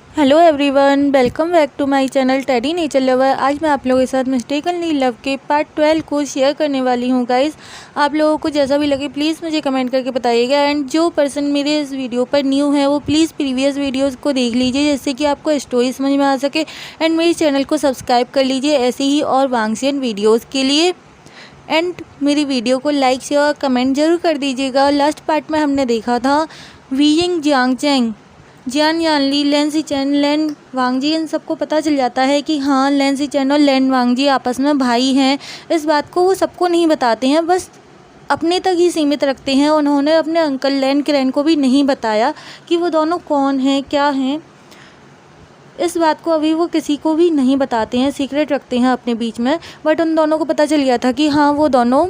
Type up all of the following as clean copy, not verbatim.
Hello everyone, welcome back to my channel teddy nature lover. आज मैं आप लोगों के साथ मिस्टेकनली लव के पार्ट 12 को शेयर करने वाली हूँ। गाइस, आप लोगों को जैसा भी लगे प्लीज़ मुझे कमेंट करके बताइएगा। एंड जो पर्सन मेरे इस वीडियो पर न्यू है वो प्लीज़ प्रीवियस वीडियोस को देख लीजिए, जिससे कि आपको स्टोरी समझ में आ सके। एंड मेरे चैनल को सब्सक्राइब कर लीजिए ऐसे ही और वांगसियन वीडियोज़ के लिए। एंड मेरी वीडियो को लाइक शेयर और कमेंट ज़रूर कर दीजिएगा। लास्ट पार्ट में हमने देखा था वीइंग जियांगचैंग, जियान यानली, लैन सीचेन, लैन वांगजी, इन सबको पता चल जाता है कि हाँ लैन सीचेन और लैन वांगजी आपस में भाई हैं। इस बात को वो सबको नहीं बताते हैं, बस अपने तक ही सीमित रखते हैं। उन्होंने अपने अंकल लैन क्रेन को भी नहीं बताया कि वो दोनों कौन हैं, क्या हैं। इस बात को अभी वो किसी को भी नहीं बताते हैं, सीक्रेट रखते हैं अपने बीच में। बट उन दोनों को पता चल गया था कि हाँ वो दोनों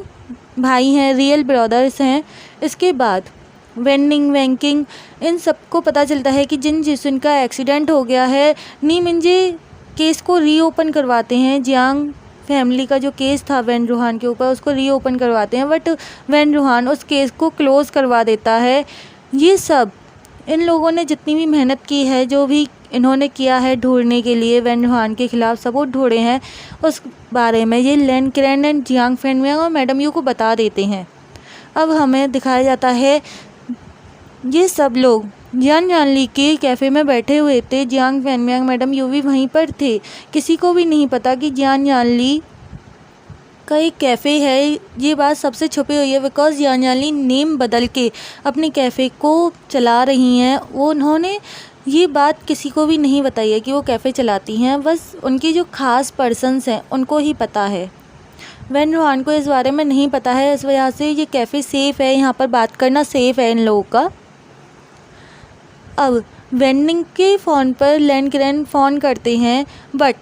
भाई हैं, रियल ब्रदर्स हैं। इसके बाद वेनिंग, वैंकिंग, इन सबको पता चलता है कि जिन जिसुन का एक्सीडेंट हो गया है। नी मिंजे केस को रीओपन करवाते हैं। जियांग फैमिली का जो केस था वैन रूहान के ऊपर, उसको रीओपन करवाते हैं, बट वैन रूहान उस केस को क्लोज़ करवा देता है। ये सब इन लोगों ने जितनी भी मेहनत की है, जो भी इन्होंने किया है ढूंढने के लिए, वैन रूहान के खिलाफ सबूत ढूंढे हैं, उस बारे में ये लैन क्रेन एंड जियांग फैनमियांग और मैडम यू को बता देते हैं। अब हमें दिखाया जाता है ये सब लोग जियान यानली के कैफ़े में बैठे हुए थे। जियांग फैनमियांग, मैडम यू भी वहीं पर थे। किसी को भी नहीं पता कि जियान यानली का एक कैफ़े है। ये बात सबसे छुपी हुई है, बिकॉज जियान यानली नेम बदल के अपने कैफ़े को चला रही हैं। वो उन्होंने ये बात किसी को भी नहीं बताई है कि वो कैफ़े चलाती हैं, बस उनकी जो ख़ास पर्सन्स हैं उनको ही पता है। वैन रूहान को इस बारे में नहीं पता है, इस वजह से ये कैफ़े सेफ़ है, यहाँ पर बात करना सेफ़ है इन लोगों का। अब वेनिंग के फ़ोन पर लैन क्रेन फ़ोन करते हैं, बट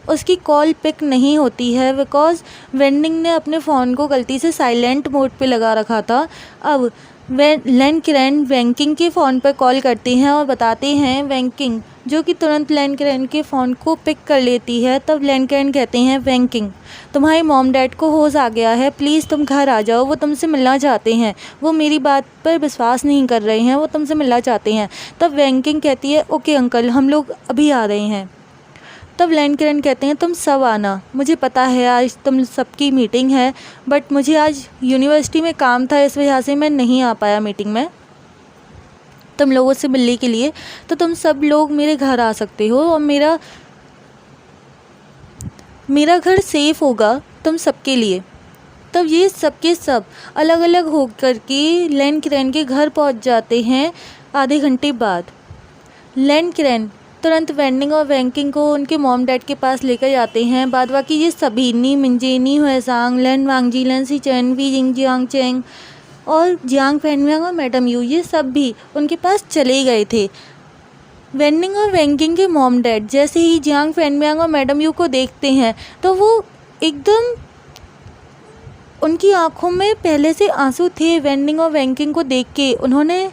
उसकी कॉल पिक नहीं होती है, बिकॉज़ वेनिंग ने अपने फ़ोन को गलती से साइलेंट मोड पे लगा रखा था। अब लैन क्रेन वैंकिंग के फ़ोन पर कॉल करते हैं और बताते हैं वैंकिंग, जो कि तुरंत लैन क्रेन के फ़ोन को पिक कर लेती है। तब लैन क्रेन कहते हैं वैंकिंग, तुम्हारे मॉम डैड को होश आ गया है, प्लीज़ तुम घर आ जाओ, वो तुमसे मिलना चाहते हैं। वो मेरी बात पर विश्वास नहीं कर रहे हैं, वो तुमसे मिलना चाहते हैं। तब वैंकिंग कहती है ओके अंकल, हम लोग अभी आ रहे हैं। तब लैन क्रेन कहते हैं तुम सब आना, मुझे पता है आज तुम सबकी मीटिंग है, बट मुझे आज यूनिवर्सिटी में काम था, इस वजह से मैं नहीं आ पाया मीटिंग में तुम लोगों से मिलने के लिए। तो तुम सब लोग मेरे घर आ सकते हो और मेरा घर सेफ़ होगा तुम सबके लिए। तब ये सब के सब अलग अलग होकर के लैन क्रेन के घर पहुंच जाते हैं। आधे घंटे बाद लैन क्रेन तुरंत वेनिंग और वैंकिंग को उनके मॉम डैड के पास लेकर जाते हैं। बाद बाकी ये सभी नी मिंजे, नी हुएसांग, लैन वांगजी, लैन सीचेन, वीइंग जियांगचैंग और जियांग फैनमियांग और मैडम यू, ये सब भी उनके पास चले गए थे। वेनिंग और वैंकिंग के मॉम डैड जैसे ही जियांग फैनमियांग और मैडम यू को देखते हैं तो वो एकदम, उनकी आंखों में पहले से आंसू थे। वेनिंग और वैंकिंग को देख के उन्होंने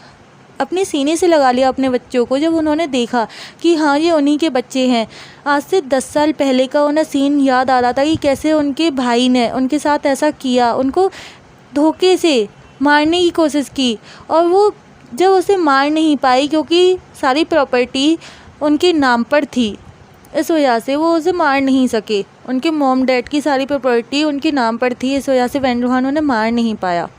अपने सीने से लगा लिया अपने बच्चों को, जब उन्होंने देखा कि हाँ ये उन्हीं के बच्चे हैं। आज से 10 साल पहले का उन्हें सीन याद आ रहा था कि कैसे उनके भाई ने उनके साथ ऐसा किया, उनको धोखे से मारने की कोशिश की, और वो जब उसे मार नहीं पाई क्योंकि सारी प्रॉपर्टी उनके नाम पर थी, इस वजह से वो उसे मार नहीं सके। उनके मॉम डैड की सारी प्रॉपर्टी उनके नाम पर थी, इस वजह से वैन रूहान उन्हें मार नहीं पाया।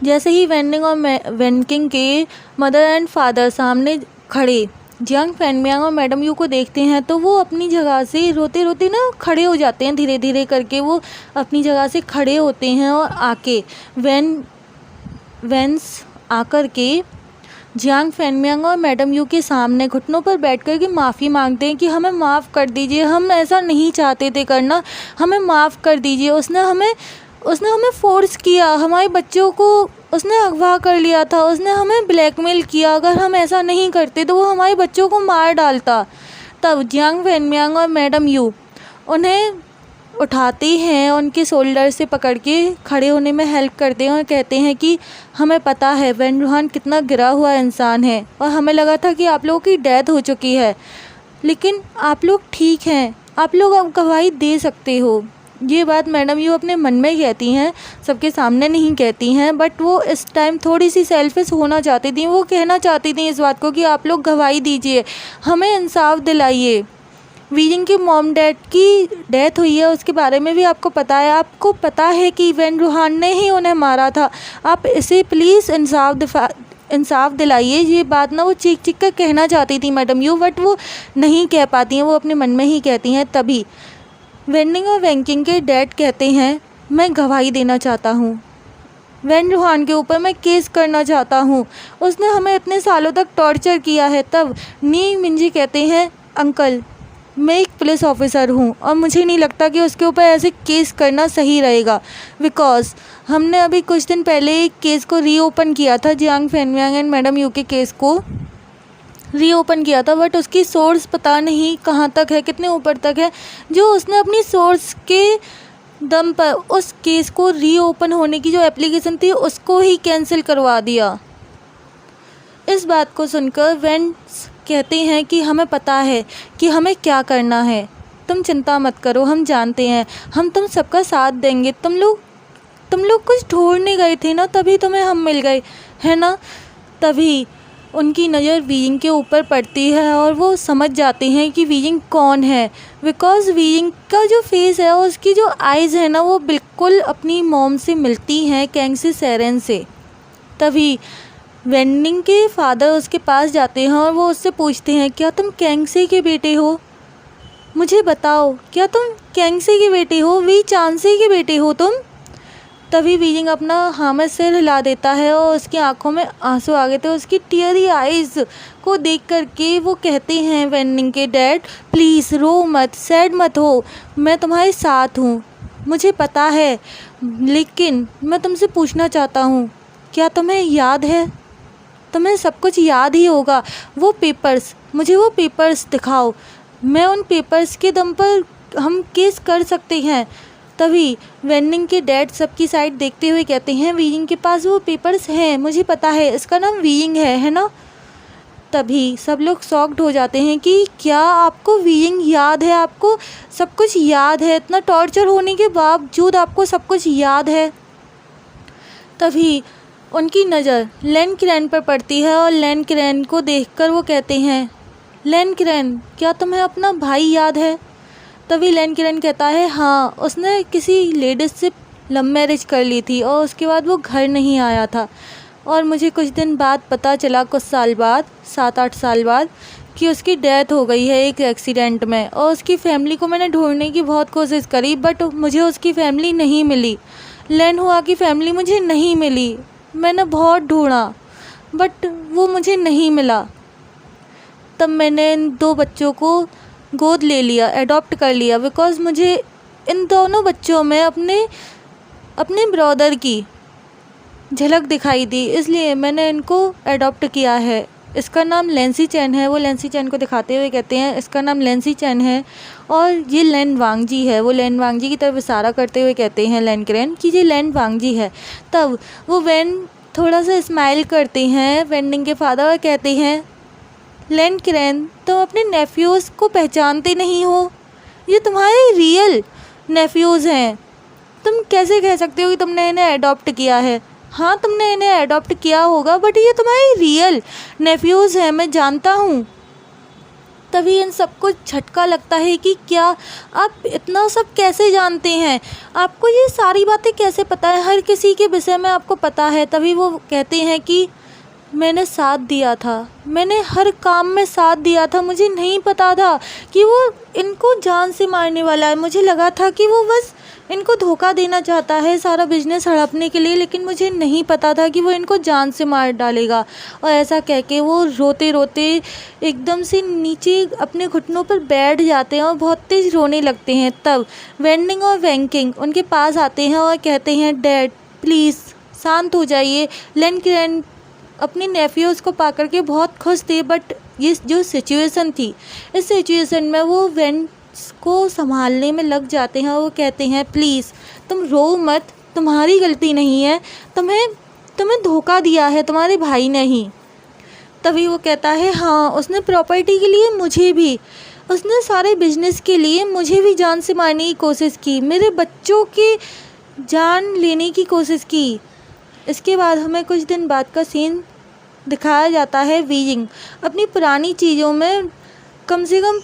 जैसे ही वेनिंग और वैंकिंग के मदर एंड फादर सामने खड़े जियांग फैनमियांग और मैडम यू को देखते हैं तो वो अपनी जगह से रोते रोते ना खड़े हो जाते हैं। धीरे धीरे करके वो अपनी जगह से खड़े होते हैं और आके वेंस आकर के जियांग फैनमियांग और मैडम यू के सामने घुटनों पर बैठ कर के माफ़ी मांगते हैं कि हमें माफ़ कर दीजिए, हम ऐसा नहीं चाहते थे करना, हमें माफ़ कर दीजिए। उसने हमें फोर्स किया, हमारे बच्चों को उसने अगवा कर लिया था, उसने हमें ब्लैकमेल किया, अगर हम ऐसा नहीं करते तो वो हमारे बच्चों को मार डालता। तब जियांग फैनमियांग और मैडम यू उन्हें उठाते हैं, उनके शोल्डर से पकड़ के खड़े होने में हेल्प करते हैं और कहते हैं कि हमें पता है वैन रूहान कितना गिरा हुआ इंसान है और हमें लगा था कि आप लोगों की डेथ हो चुकी है, लेकिन आप लोग ठीक हैं, आप लोग अब गवाही दे सकते हो। ये बात मैडम यू अपने मन में कहती हैं, सबके सामने नहीं कहती हैं, बट वो इस टाइम थोड़ी सी सेल्फिश होना चाहती थी। वो कहना चाहती थी इस बात को कि आप लोग गवाही दीजिए, हमें इंसाफ दिलाइए। वी जिंग के मॉम डैड की डेथ हुई है, उसके बारे में भी आपको पता है। आपको पता है कि वेन रूहान ने ही उन्हें मारा था। आप इसे प्लीज़ इंसाफ दिलाइए। ये बात ना वो चीख चीख कर कहना चाहती थी मैडम यू, बट वो नहीं कह पाती हैं, वो अपने मन में ही कहती हैं। तभी वेंडिंग और वैंकिंग के डैड कहते हैं, मैं गवाही देना चाहता हूँ, वेन रूहान के ऊपर मैं केस करना चाहता हूँ, उसने हमें इतने सालों तक टॉर्चर किया है। तब नी मिंजी कहते हैं, अंकल मैं एक पुलिस ऑफिसर हूँ और मुझे नहीं लगता कि उसके ऊपर ऐसे केस करना सही रहेगा, बिकॉज़ हमने अभी कुछ दिन पहले एक केस को रीओपन किया था, जियांग फेनयांग एंड मैडम यू के केस को रीओपन किया था, बट उसकी सोर्स पता नहीं कहाँ तक है, कितने ऊपर तक है। जो उसने अपनी सोर्स के दम पर उस केस को रीओपन होने की जो एप्लीकेशन थी उसको ही कैंसिल करवा दिया। इस बात को सुनकर वेंस कहते हैं कि हमें पता है कि हमें क्या करना है, तुम चिंता मत करो, हम जानते हैं, हम तुम सबका साथ देंगे। तुम लोग कुछ ढूंढने गए थे ना, तभी तुम्हें हम मिल गए, है ना। तभी उनकी नज़र वी जिंग के ऊपर पड़ती है और वो समझ जाते हैं कि वी जिंग कौन है, बिकॉज़ वी जिंग का जो फेस है, उसकी जो आइज़ है ना, वो बिल्कुल अपनी मॉम से मिलती हैं, कैंगसी सेरेन से। तभी वेंडिंग के फादर उसके पास जाते हैं और वो उससे पूछते हैं, क्या तुम कैंगसी के बेटे हो? मुझे बताओ, क्या तुम कैंगसी के बेटे हो? वी चांसी के बेटे हो तुम? तभी वी जिंग अपना हाँ में सिर हिला देता है और उसकी आंखों में आंसू आ गए थे। उसकी टीयरी आइज़ को देख करके वो कहते हैं वेंडिंग के डैड, प्लीज़ रो मत, सैड मत हो, मैं तुम्हारे साथ हूँ, मुझे पता है, लेकिन मैं तुमसे पूछना चाहता हूँ, क्या तुम्हें याद है? तुम्हें सब कुछ याद ही होगा। वो पेपर्स, मुझे वो पेपर्स दिखाओ, मैं उन पेपर्स के दम पर हम केस कर सकते हैं। तभी वेंडिंग के डैड सबकी साइड देखते हुए कहते हैं, वी जिंग के पास वो पेपर्स हैं, मुझे पता है, इसका नाम वी जिंग है ना। तभी सब लोग शॉक्ड हो जाते हैं कि क्या आपको वी जिंग याद है, आपको सब कुछ याद है, इतना टॉर्चर होने के बावजूद आपको सब कुछ याद है। तभी उनकी नज़र लेन किरेन पर पड़ती है और लेन किरेन को देखकर वो कहते हैं, लेन किरेन क्या तुम्हें अपना भाई याद है? तभी लेन किरेन कहता है, हाँ, उसने किसी लेडीज़ से लव मैरिज कर ली थी और उसके बाद वो घर नहीं आया था, और मुझे कुछ दिन बाद पता चला, कुछ साल बाद, 7-8 साल बाद, कि उसकी डेथ हो गई है एक एक्सीडेंट में। और उसकी फैमिली को मैंने ढूंढने की बहुत कोशिश करी, बट मुझे उसकी फैमिली नहीं मिली। लेन हुआ की फैमिली मुझे नहीं मिली, मैंने बहुत ढूंढा बट वो मुझे नहीं मिला। तब मैंने इन 2 बच्चों को गोद ले लिया, अडॉप्ट कर लिया, बिकॉज़ मुझे इन दोनों बच्चों में अपने ब्रदर की झलक दिखाई दी, इसलिए मैंने इनको अडॉप्ट किया है। इसका नाम लेंसी चैन है। वो लेंसी चैन को दिखाते हुए कहते हैं, इसका नाम लेंसी चैन है और ये लेन वांगजी है। वो लेन वांगजी की तरफ इशारा करते हुए कहते हैं लेन किरेन कि ये लेन वांगजी है। तब वो वेन थोड़ा सा स्माइल करते हैं वेंडिंग के फादर और कहते हैं, लेन किरेन तुम अपने नेफ्यूज़ को पहचानते नहीं हो, ये तुम्हारे रियल नेफ्यूज़ हैं। तुम कैसे कह सकते हो कि तुमने इन्हें अडॉप्ट किया है? हाँ, तुमने इन्हें अडॉप्ट किया होगा, बट ये तुम्हारे रियल नेफ्यूज़ हैं, मैं जानता हूँ। तभी इन सबको झटका लगता है कि क्या आप इतना सब कैसे जानते हैं, आपको ये सारी बातें कैसे पता है, हर किसी के विषय में आपको पता है। तभी वो कहते हैं कि मैंने साथ दिया था, मैंने हर काम में साथ दिया था, मुझे नहीं पता था कि वो इनको जान से मारने वाला है। मुझे लगा था कि वो बस इनको धोखा देना चाहता है सारा बिजनेस हड़पने के लिए, लेकिन मुझे नहीं पता था कि वो इनको जान से मार डालेगा। और ऐसा कह के वो रोते रोते एकदम से नीचे अपने घुटनों पर बैठ जाते हैं और बहुत तेज़ रोने लगते हैं। तब वेंडिंग और वैंकिंग उनके पास आते हैं और कहते हैं, डैड प्लीज़ शांत हो जाइए। लेन किरेन अपने नेफ्यूज़ को पा करके बहुत खुश थे, बट ये जो सिचुएशन थी, इस सिचुएशन में वो वेंस को संभालने में लग जाते हैं और वो कहते हैं, प्लीज़ तुम रो मत, तुम्हारी गलती नहीं है, तुम्हें धोखा दिया है तुम्हारे भाई ने ही। तभी वो कहता है, हाँ, उसने प्रॉपर्टी के लिए मुझे भी उसने सारे बिजनेस के लिए मुझे भी जान से मारने की कोशिश की, मेरे बच्चों की जान लेने की कोशिश की। इसके बाद हमें कुछ दिन बाद का सीन दिखाया जाता है। वीइंग अपनी पुरानी चीज़ों में कम से कम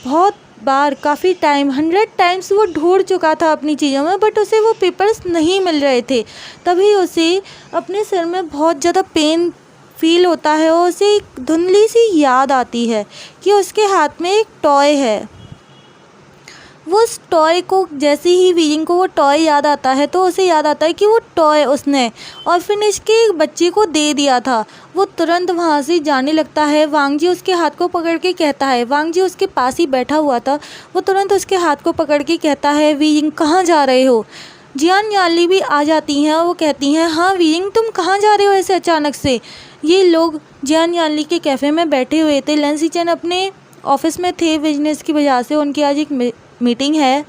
बहुत बार, काफ़ी टाइम, 100 टाइम्स वो ढूंढ चुका था अपनी चीज़ों में, बट उसे वो पेपर्स नहीं मिल रहे थे। तभी उसे अपने सिर में बहुत ज़्यादा पेन फील होता है और उसे एक धुंधली सी याद आती है कि उसके हाथ में एक टॉय है। वो उस टॉय को, जैसे ही वीइंग को वो टॉय याद आता है तो उसे याद आता है कि वो टॉय उसने ऑर्फनेज के एक बच्चे को दे दिया था। वो तुरंत वहाँ से जाने लगता है। वांग जी उसके हाथ को पकड़ के कहता है, वांग जी उसके पास ही बैठा हुआ था, वो तुरंत उसके हाथ को पकड़ के कहता है, वीइंग कहाँ जा रहे हो। जियान यानली भी आ जाती हैं और वो कहती हैं, हाँ वीइंग तुम कहाँ जा रहे हो ऐसे अचानक से। ये लोग जियान यानली के कैफ़े में बैठे हुए थे। लेन सिचेन अपने ऑफिस में थे बिजनेस की वजह से, उनकी आज एक मीटिंग है।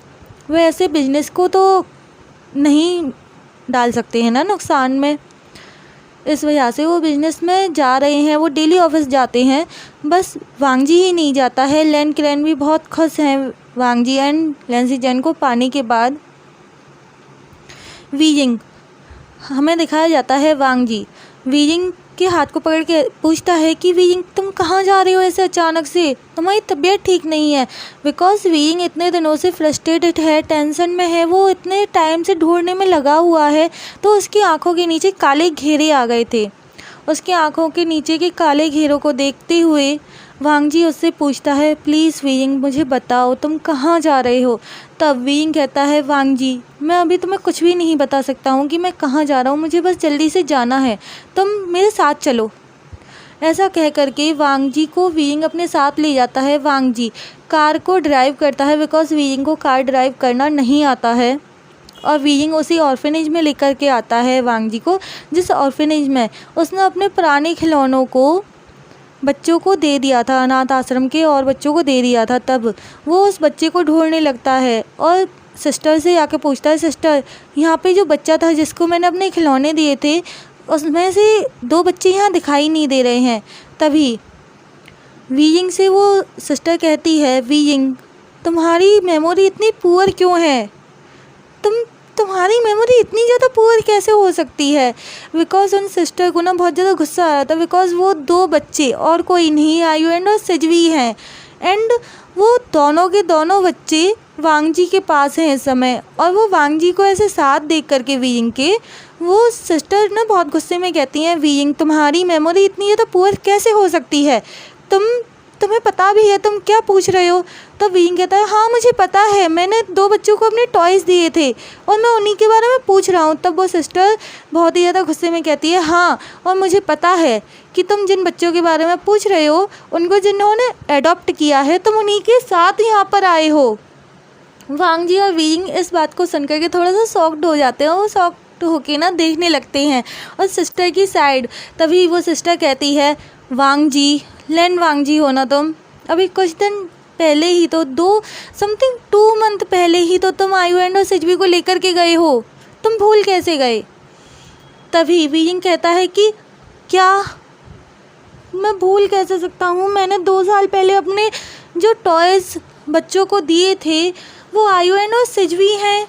वे ऐसे बिजनेस को तो नहीं डाल सकते हैं ना नुकसान में, इस वजह से वो बिजनेस में जा रहे हैं। वो डेली ऑफिस जाते हैं, बस वांग जी ही नहीं जाता है। लैन क्रेन भी बहुत खुश हैं वांग जी एंड लैन सिचेन को पाने के बाद। वीइंग हमें दिखाया जाता है, वांग जी वीइंग के हाथ को पकड़ के पूछता है कि वीइंग तुम कहाँ जा रहे हो ऐसे अचानक से, तुम्हारी तबीयत ठीक नहीं है। बिकॉज वीइंग इतने दिनों से फ्रस्ट्रेटेड है, टेंशन में है, वो इतने टाइम से ढूंढने में लगा हुआ है। तो उसकी आंखों के नीचे काले घेरे आ गए थे। उसकी आंखों के नीचे के काले घेरों को देखते हुए वांग जी उससे पूछता है, प्लीज़ वीइंग मुझे बताओ तुम कहाँ जा रहे हो। तब वीइंग कहता है, वांग जी मैं अभी तुम्हें कुछ भी नहीं बता सकता हूँ कि मैं कहाँ जा रहा हूँ, मुझे बस जल्दी से जाना है, तुम मेरे साथ चलो। ऐसा कह करके वांग जी को वीइंग अपने साथ ले जाता है। वांग जी कार को ड्राइव करता है, बिकॉज वीइंग को कार ड्राइव करना नहीं आता है। और वीइंग उसी ऑर्फनेज में लेकर के आता है वांग जी को, जिस ऑर्फनेज में उसने अपने पुराने खिलौनों को बच्चों को दे दिया था, अनाथ आश्रम के और बच्चों को दे दिया था। तब वो उस बच्चे को ढूंढने लगता है और सिस्टर से आके पूछता है, सिस्टर यहाँ पे जो बच्चा था जिसको मैंने अपने खिलौने दिए थे, उसमें से 2 बच्चे यहाँ दिखाई नहीं दे रहे हैं। तभी वीइंग से वो सिस्टर कहती है, वीइंग तुम्हारी मेमोरी इतनी पुअर क्यों है, तुम्हारी मेमोरी इतनी ज़्यादा पुअर कैसे हो सकती है। बिकॉज उन सिस्टर को ना बहुत ज़्यादा गुस्सा आ रहा था, बिकॉज वो 2 बच्चे और कोई नहीं, आयुएंड और सिजवी हैं, एंड वो दोनों के दोनों बच्चे वांग जी के पास हैं इस समय। और वो वांग जी को ऐसे साथ देख करके वीइंग के, वो सिस्टर ना बहुत गुस्से में कहती हैं, वीइंग तुम्हारी मेमोरी इतनी ज़्यादा पुअर कैसे हो सकती है, तुम्हें पता भी है तुम क्या पूछ रहे हो। तो वीइंग कहता है, हाँ मुझे पता है, मैंने 2 बच्चों को अपने टॉयज़ दिए थे और मैं उन्हीं के बारे में पूछ रहा हूँ। तब वो सिस्टर बहुत ही ज़्यादा गुस्से में कहती है, हाँ और मुझे पता है कि तुम जिन बच्चों के बारे में पूछ रहे हो उनको जिन्होंने एडॉप्ट किया है, तुम उन्हीं के साथ यहाँ पर आए हो। वांग जी और वीइंग इस बात को सुन करके थोड़ा सा शॉक्ड हो जाते हैं, वो शॉक्ड होके ना देखने लगते हैं और सिस्टर की साइड। तभी वो सिस्टर कहती है, वांग जी, लैन वांग जी हो ना तुम, अभी कुछ दिन पहले ही तो 2 मंथ पहले ही तो तुम आयुएंड और सिजवी को लेकर के गए हो, तुम भूल कैसे गए। तभी वीइंग कहता है कि क्या मैं भूल कैसे सकता हूँ, मैंने 2 साल पहले अपने जो टॉयज़ बच्चों को दिए थे वो आयुएंड और सिजवी हैं।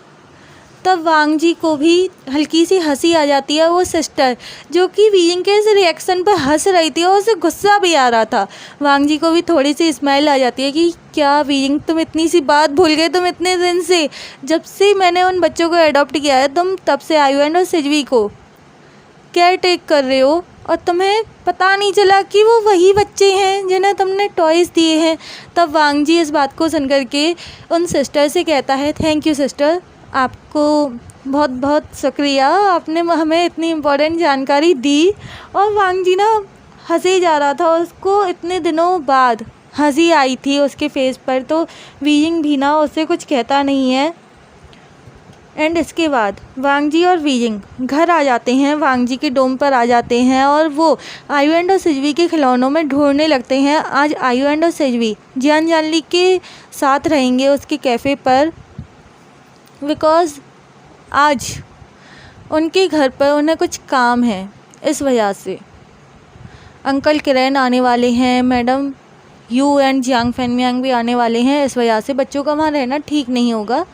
तब वांग जी को भी हल्की सी हंसी आ जाती है। वो सिस्टर जो कि वीइंग के इस रिएक्शन पर हंस रही थी और उसे गुस्सा भी आ रहा था, वांग जी को भी थोड़ी सी स्माइल आ जाती है कि क्या वीइंग तुम इतनी सी बात भूल गए, तुम इतने दिन से, जब से मैंने उन बच्चों को अडॉप्ट किया है, तुम तब से आयुएंड और सिजवी को केयर टेक कर रहे हो और तुम्हें पता नहीं चला कि वो वही बच्चे हैं जिन्हें तुमने टॉयज़ दिए हैं। तब वांग जी इस बात को सुन करके उन सिस्टर से कहता है, थैंक यू सिस्टर, आपको बहुत बहुत शुक्रिया, आपने हमें इतनी इम्पोर्टेंट जानकारी दी। और वांग जी ना हंसे जा रहा था, उसको इतने दिनों बाद हंसी आई थी उसके फेस पर। तो वीइंग भी ना उससे कुछ कहता नहीं है। एंड इसके बाद वांग जी और वीइंग घर आ जाते हैं, वांग जी के डोम पर आ जाते हैं और वो आयुएंड और सिजवी के खिलौनों में ढूंढने लगते हैं। आज आयुएंड और सिजवी जियान यानली के साथ रहेंगे उसके कैफ़े पर, बिकॉज़ आज उनके घर पर उन्हें कुछ काम है। इस वजह से अंकल किरण आने वाले हैं, मैडम यू एंड जियांग फैनमियांग भी आने वाले हैं, इस वजह से बच्चों का वहाँ रहना ठीक नहीं होगा।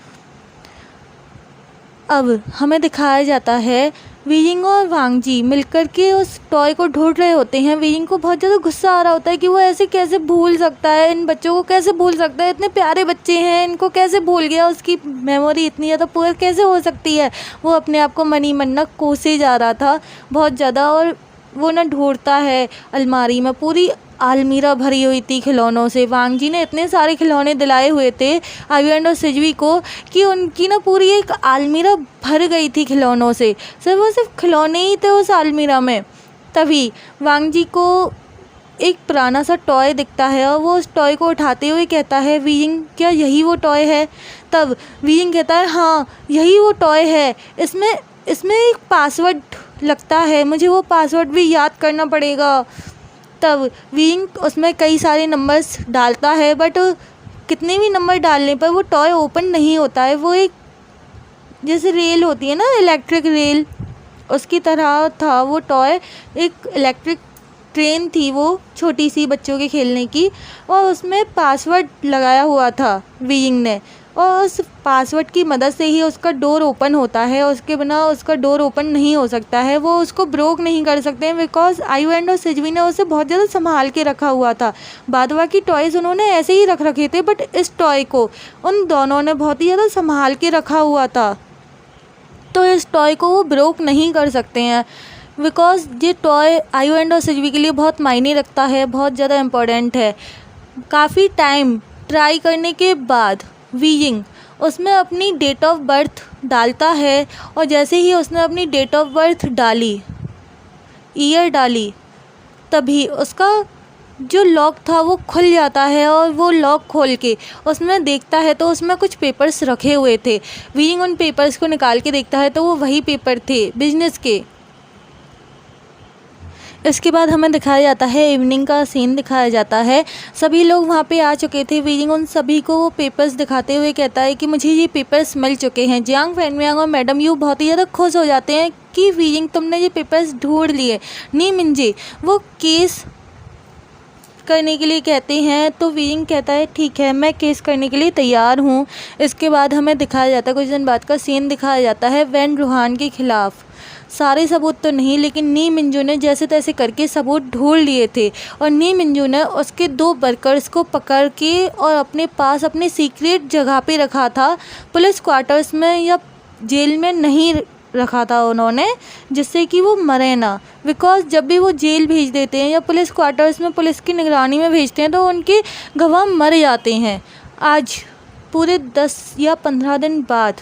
अब हमें दिखाया जाता है वीइंग और वांग जी मिलकर के उस टॉय को ढूंढ रहे होते हैं। वीइंग को बहुत ज़्यादा गुस्सा आ रहा होता है कि वो ऐसे कैसे भूल सकता है, इन बच्चों को कैसे भूल सकता है, इतने प्यारे बच्चे हैं, इनको कैसे भूल गया, उसकी मेमोरी इतनी ज़्यादा पुअर कैसे हो सकती है। वो अपने आप को मन ही मन ना कोसे जा रहा था बहुत ज़्यादा, और वो ना ढूंढता है अलमारी में, पूरी अलमीरा भरी हुई थी खिलौनों से। वांग जी ने इतने सारे खिलौने दिलाए हुए थे आयुएंड और सिजवी को कि उनकी ना पूरी एक अलमीरा भर गई थी खिलौनों से। सिर्फ खिलौने ही थे उस अलमीरा में। तभी वांग जी को एक पुराना सा टॉय दिखता है और वो उस टॉय को उठाते हुए कहता है, वीइंग क्या यही वो टॉय है? तब वीइंग कहता है, हाँ यही वो टॉय है, इसमें एक पासवर्ड लगता है, मुझे वो पासवर्ड भी याद करना पड़ेगा। तब वीइंग उसमें कई सारे नंबर्स डालता है, बट कितने भी नंबर डालने पर वो टॉय ओपन नहीं होता है। वो एक जैसे रेल होती है ना, इलेक्ट्रिक रेल, उसकी तरह था वो टॉय। एक इलेक्ट्रिक ट्रेन थी वो, छोटी सी बच्चों के खेलने की, और उसमें पासवर्ड लगाया हुआ था वीइंग ने, और उस पासवर्ड की मदद से ही उसका डोर ओपन होता है। उसके बिना उसका डोर ओपन नहीं हो सकता है, वो उसको ब्रोक नहीं कर सकते हैं, बिकॉज आयुएंड और सिजवी ने उसे बहुत ज़्यादा संभाल के रखा हुआ था। बाद बाकी टॉयज़ उन्होंने ऐसे ही रख रखे थे, बट इस टॉय को उन दोनों ने बहुत ही ज़्यादा संभाल के रखा हुआ था, तो इस टॉय को वो ब्रोक नहीं कर सकते हैं। बिकॉज ये टॉय आयुएंड और सिजवी के लिए बहुत मायने रखता है, बहुत ज़्यादा इम्पोर्टेंट है। काफ़ी टाइम ट्राई करने के बाद वीइंग उसमें अपनी डेट ऑफ बर्थ डालता है, और जैसे ही उसने अपनी डेट ऑफ बर्थ डाली, ईयर डाली, तभी उसका जो लॉक था वो खुल जाता है, और वो लॉक खोल के उसमें देखता है तो उसमें कुछ पेपर्स रखे हुए थे। वीइंग उन पेपर्स को निकाल के देखता है तो वो वही पेपर थे बिजनेस के। इसके बाद हमें दिखाया जाता है इवनिंग का सीन दिखाया जाता है। सभी लोग वहाँ पे आ चुके थे। वीइंग उन सभी को वो पेपर्स दिखाते हुए कहता है कि मुझे ये पेपर्स मिल चुके हैं। जियांग फैनमियांग और मैडम यू बहुत ही ज़्यादा खुश हो जाते हैं कि वीइंग तुमने ये पेपर्स ढूंढ लिए। नी मिंजे वो केस करने के लिए कहते हैं, तो वीइंग कहता है ठीक है मैं केस करने के लिए तैयार हूँ। इसके बाद हमें दिखाया जाता है, कुछ दिन बाद का सीन दिखाया जाता है वैन रूहान के ख़िलाफ़। सारे सबूत तो नहीं, लेकिन नी मिंजू ने जैसे तैसे करके सबूत ढूंढ लिए थे, और नी मिंजू ने उसके 2 वर्कर्स को पकड़ के और अपने पास अपने सीक्रेट जगह पे रखा था। पुलिस क्वार्टर्स में या जेल में नहीं रखा था उन्होंने, जिससे कि वो मरे ना। बिकॉज जब भी वो जेल भेज देते हैं या पुलिस क्वार्टर्स में पुलिस की निगरानी में भेजते हैं तो उनके गवाह मर जाते हैं। आज पूरे 10 या 15 दिन बाद,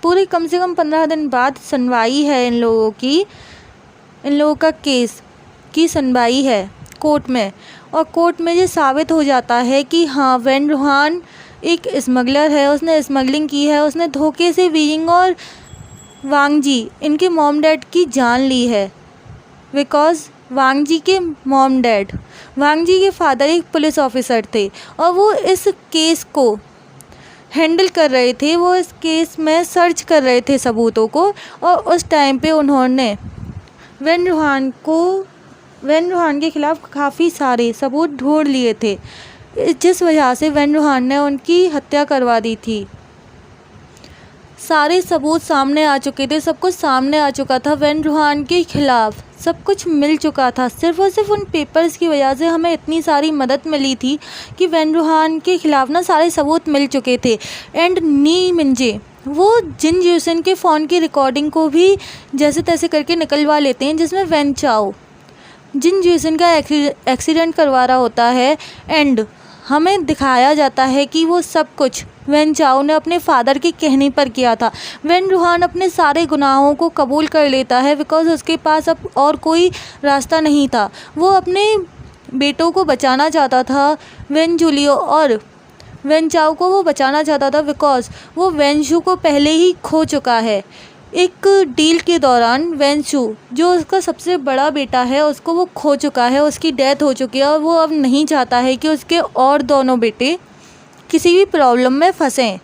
पूरे कम से कम 15 दिन बाद सुनवाई है इन लोगों का केस की सुनवाई है कोर्ट में, और कोर्ट में ये साबित हो जाता है कि हाँ वैन रूहान एक स्मगलर है, उसने स्मगलिंग की है, उसने धोखे से वीइंग और वांग जी इनके मॉम डैड की जान ली है। बिकॉज वांग जी के मॉम डैड, वांग जी के फादर एक पुलिस ऑफिसर थे, और वो इस केस को हैंडल कर रहे थे, वो इस केस में सर्च कर रहे थे सबूतों को, और उस टाइम पे उन्होंने वैन रूहान के ख़िलाफ़ काफ़ी सारे सबूत ढूंढ लिए थे, जिस वजह से वैन रूहान ने उनकी हत्या करवा दी थी। सारे सबूत सामने आ चुके थे, सब कुछ सामने आ चुका था, वैन रूहान के ख़िलाफ़ सब कुछ मिल चुका था। सिर्फ और सिर्फ उन पेपर्स की वजह से हमें इतनी सारी मदद मिली थी कि वैन रूहान के ख़िलाफ़ ना सारे सबूत मिल चुके थे। एंड नी मिंजे वो जिन ज्यूसन के फ़ोन की रिकॉर्डिंग को भी जैसे तैसे करके निकलवा लेते हैं, जिसमें वैन चाओ जिन ज्यूसन का एक्सीडेंट करवा रहा होता है। एंड हमें दिखाया जाता है कि वो सब कुछ वैन चाओ ने अपने फादर के कहने पर किया था। वैन रूहान अपने सारे गुनाहों को कबूल कर लेता है, बिकॉज उसके पास अब और कोई रास्ता नहीं था। वो अपने बेटों को बचाना चाहता था, वैन जूलियो और वैन चाओ को वो बचाना चाहता था, बिकॉज वो वैनशू को पहले ही खो चुका है। एक डील के दौरान वैनशू जो उसका सबसे बड़ा बेटा है उसको वो खो चुका है, उसकी डेथ हो चुकी है, और वो अब नहीं चाहता है कि उसके और दोनों बेटे किसी भी प्रॉब्लम में फंसें।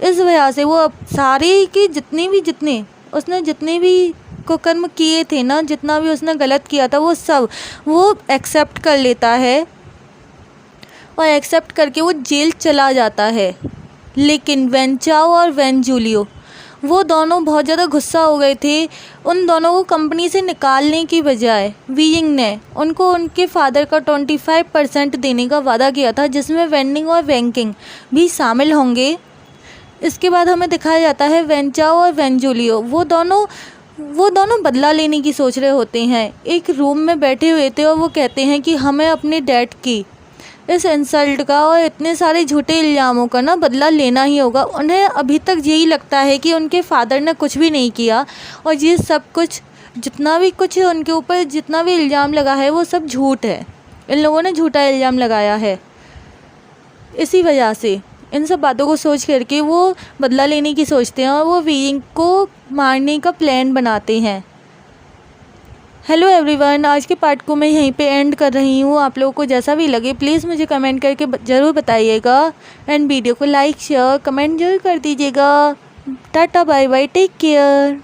इस वजह से वो अब सारे के जितने भी कुकर्म किए थे ना, जितना भी उसने गलत किया था, वो सब वो एक्सेप्ट कर लेता है और एक्सेप्ट करके वो जेल चला जाता है। लेकिन वेन चाओ और वेन जूलियो वो दोनों बहुत ज़्यादा गुस्सा हो गए थे। उन दोनों को कंपनी से निकालने की बजाय वीइंग ने उनको उनके फादर का 25% देने का वादा किया था, जिसमें वेंडिंग और वैंकिंग भी शामिल होंगे। इसके बाद हमें दिखाया जाता है वेन चाओ और वेन जूलियो वो दोनों बदला लेने की सोच रहे होते हैं। एक रूम में बैठे हुए थे और वो कहते हैं कि हमें अपने डैड की इस इंसल्ट का और इतने सारे झूठे इल्ज़ामों का ना बदला लेना ही होगा। उन्हें अभी तक यही लगता है कि उनके फादर ने कुछ भी नहीं किया और ये सब कुछ जितना भी कुछ उनके ऊपर जितना भी इल्ज़ाम लगा है वो सब झूठ है। इन लोगों ने झूठा इल्ज़ाम लगाया है। इसी वजह से इन सब बातों को सोच करके वो बदला लेने की सोचते हैं और वो वीइंग को मारने का प्लान बनाते हैं। हेलो एवरीवन, आज के पार्ट को मैं यहीं पे एंड कर रही हूँ। आप लोगों को जैसा भी लगे प्लीज़ मुझे कमेंट करके ज़रूर बताइएगा एंड वीडियो को लाइक शेयर कमेंट जरूर कर दीजिएगा। Tata bye bye, take care.